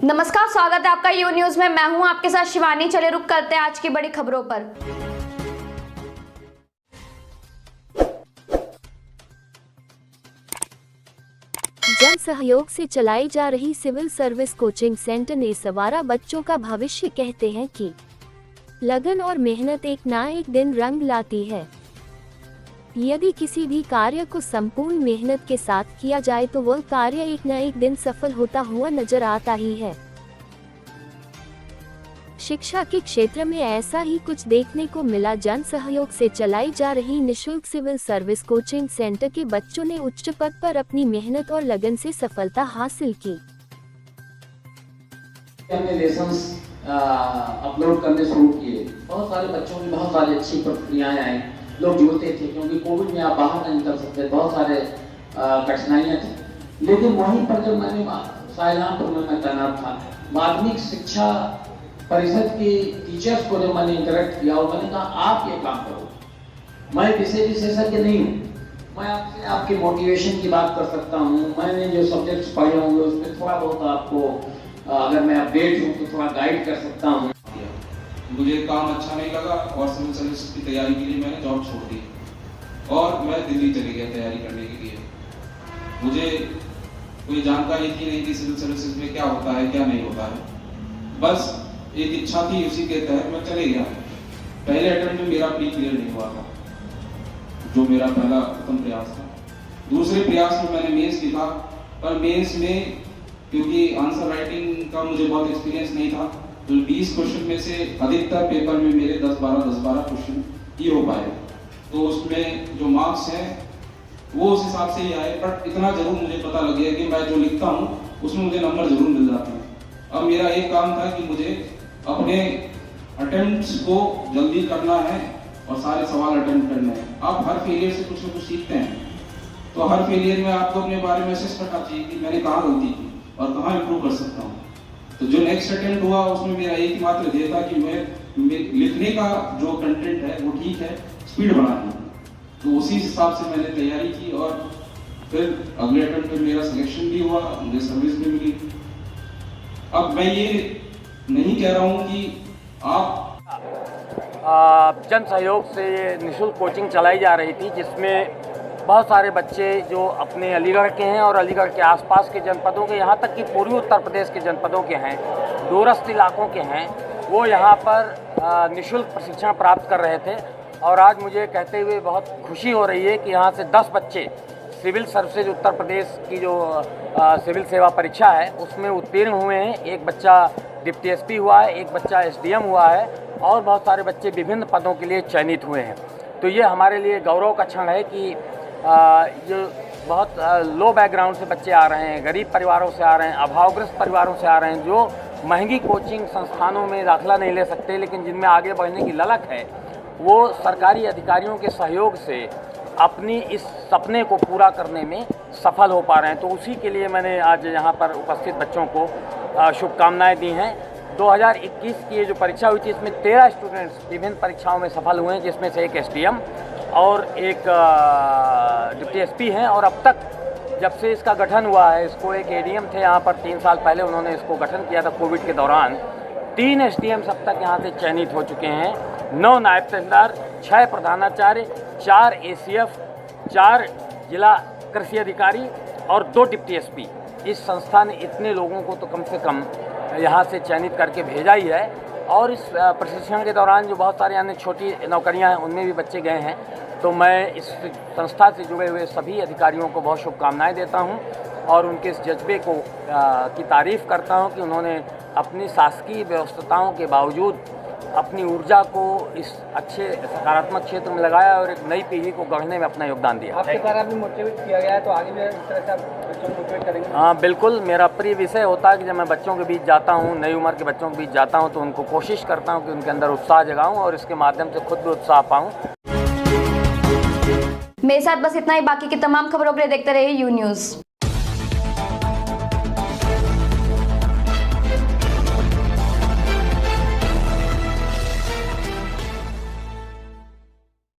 नमस्कार, स्वागत है आपका यू न्यूज में। मैं हूं आपके साथ शिवानी। चले रुक करते हैं आज की बड़ी खबरों पर। जन सहयोग से चलाई जा रही सिविल सर्विस कोचिंग सेंटर ने सवारा बच्चों का भविष्य। कहते हैं कि लगन और मेहनत एक ना एक दिन रंग लाती है। यदि किसी भी कार्य को संपूर्ण मेहनत के साथ किया जाए तो वह कार्य एक न एक दिन सफल होता हुआ नजर आता ही है। शिक्षा के क्षेत्र में ऐसा ही कुछ देखने को मिला। जन सहयोग से चलाई जा रही निशुल्क सिविल सर्विस कोचिंग सेंटर के बच्चों ने उच्च पद पर अपनी मेहनत और लगन से सफलता हासिल की। हमने लेसन्स अपलोड करने शुरू किए। बहुत सारे बच्चों में बहुत सारी अच्छी प्रक्रियाएं आई। लोग जुड़ते थे क्योंकि कोविड में आप बाहर नहीं निकल सकते, बहुत सारे कठिनाइयां थी। लेकिन वहीं पर जब मैंने शाहजहांपुर में मैं तैनात था, माध्यमिक शिक्षा परिषद के टीचर्स को जब मैंने इंटरेक्ट किया और मैंने कहा आप ये काम करो, मैं विषय विशेषज्ञ नहीं हूँ, मैं आपसे आपके मोटिवेशन की बात कर सकता हूँ। मैंने जो सब्जेक्ट्स पढ़े होंगे उसमें थोड़ा बहुत आपको अगर मैं अपडेट हूँ तो थोड़ा गाइड कर सकता हूँ। मुझे काम अच्छा नहीं लगा और सिविल सर्विस की तैयारी के लिए मैंने जॉब छोड़ दी और मैं दिल्ली चले गया तैयारी करने के लिए। मुझे कोई जानकारी थी नहीं कि सिविल सर्विसेज में क्या होता है क्या नहीं होता है, बस एक इच्छा थी, उसी के तहत मैं चले गया। पहले अटेम्प्ट में मेरा प्री क्लियर नहीं हुआ था, जो मेरा पहला प्रथम प्रयास था। दूसरे प्रयास में मैंने मेंस लिखा, पर मेंस में क्योंकि आंसर राइटिंग का मुझे बहुत एक्सपीरियंस नहीं था तो 20 क्वेश्चन में से अधिकतर पेपर में मेरे 10-12 क्वेश्चन ही हो पाए। तो उसमें जो मार्क्स हैं वो उस हिसाब से ही आए, बट इतना जरूर मुझे पता लग गया कि मैं जो लिखता हूँ उसमें मुझे नंबर जरूर मिल जाते हैं। अब मेरा एक काम था कि मुझे अपने अटेम्प्ट्स को जल्दी करना है और सारे सवाल अटेम्प्ट करने हैं। आप हर फेलियर से कुछ न कुछ सीखते हैं, तो हर फेलियर में आपको अपने बारे में असेस करना चाहिए कि मैंने कहाँ गलती की और कहाँ इम्प्रूव कर सकता हूँ। तो जो नेक्स्ट अटेम्प्ट हुआ उसमें मेरा एक ही मात्र ध्येय था कि मैं लिखने का जो कंटेंट है वो ठीक है, स्पीड बढ़ानी है। तो उसी हिसाब से मैंने तैयारी की और फिर अगले अटेम्प्ट में मेरा सिलेक्शन भी हुआ, मुझे सर्विस भी मिली। अब मैं ये नहीं कह रहा हूँ कि आप जन सहयोग से ये निःशुल्क कोचिंग चलाई जा रही थी, जिसमें बहुत सारे बच्चे जो अपने अलीगढ़ के हैं और अलीगढ़ के आसपास के जनपदों के, यहाँ तक कि पूर्वी उत्तर प्रदेश के जनपदों के हैं, दूरस्थ इलाकों के हैं, वो यहाँ पर निःशुल्क प्रशिक्षण प्राप्त कर रहे थे। और आज मुझे कहते हुए बहुत खुशी हो रही है कि यहाँ से 10 बच्चे सिविल सर्विसेज उत्तर प्रदेश की जो सिविल सेवा परीक्षा है उसमें उत्तीर्ण हुए हैं। एक बच्चा डिप्टी एसपी हुआ है, एक बच्चा एसडीएम हुआ है और बहुत सारे बच्चे विभिन्न पदों के लिए चयनित हुए हैं। तो ये हमारे लिए गौरव का क्षण है कि ये बहुत लो बैकग्राउंड से बच्चे आ रहे हैं, गरीब परिवारों से आ रहे हैं, अभावग्रस्त परिवारों से आ रहे हैं, जो महंगी कोचिंग संस्थानों में दाखिला नहीं ले सकते, लेकिन जिनमें आगे बढ़ने की ललक है, वो सरकारी अधिकारियों के सहयोग से अपनी इस सपने को पूरा करने में सफल हो पा रहे हैं। तो उसी के लिए मैंने आज यहाँ पर उपस्थित बच्चों को शुभकामनाएं दी हैं। 2021 की ये जो परीक्षा हुई थी इसमें 13 स्टूडेंट्स विभिन्न परीक्षाओं में सफल हुए हैं, जिसमें से एक एसडीएम और एक डिप्टी एसपी हैं। और अब तक जब से इसका गठन हुआ है, इसको एक एडीएम थे यहाँ पर 3 साल पहले, उन्होंने इसको गठन किया था कोविड के दौरान। 3 एसडीएम अब तक यहाँ से चयनित हो चुके हैं, 9 नायब तहसीलदार, 6 प्रधानाचार्य, 4 एसीएफ, 4 जिला कृषि अधिकारी और 2 डिप्टी एसपी। इस संस्था ने इतने लोगों को तो कम से कम यहाँ से चयनित करके भेजा ही है। और इस प्रशिक्षण के दौरान जो बहुत सारी अन्य छोटी नौकरियां हैं उनमें भी बच्चे गए हैं। तो मैं इस संस्था से जुड़े हुए सभी अधिकारियों को बहुत शुभकामनाएं देता हूं और उनके इस जज्बे को की तारीफ़ करता हूं कि उन्होंने अपनी शासकीय व्यवस्थाओं के बावजूद अपनी ऊर्जा को इस अच्छे सकारात्मक क्षेत्र में लगाया और एक नई पीढ़ी को गढ़ने में अपना योगदान दिया। आपके द्वारा भी मोटिवेट किया गया है, तो आगे भी इस तरह से आप बच्चों को मोटिवेट करेंगे? हाँ बिल्कुल, मेरा प्रिय विषय होता है कि जब मैं बच्चों के बीच जाता हूँ, नई उम्र के बच्चों के बीच जाता हूँ, तो उनको कोशिश करता हूँ कि उनके अंदर उत्साह जगाऊँ और इसके माध्यम से खुद भी उत्साह पाऊँ। मेरे साथ बस इतना ही। बाकी की तमाम खबरों के लिए देखते रहिए यू न्यूज।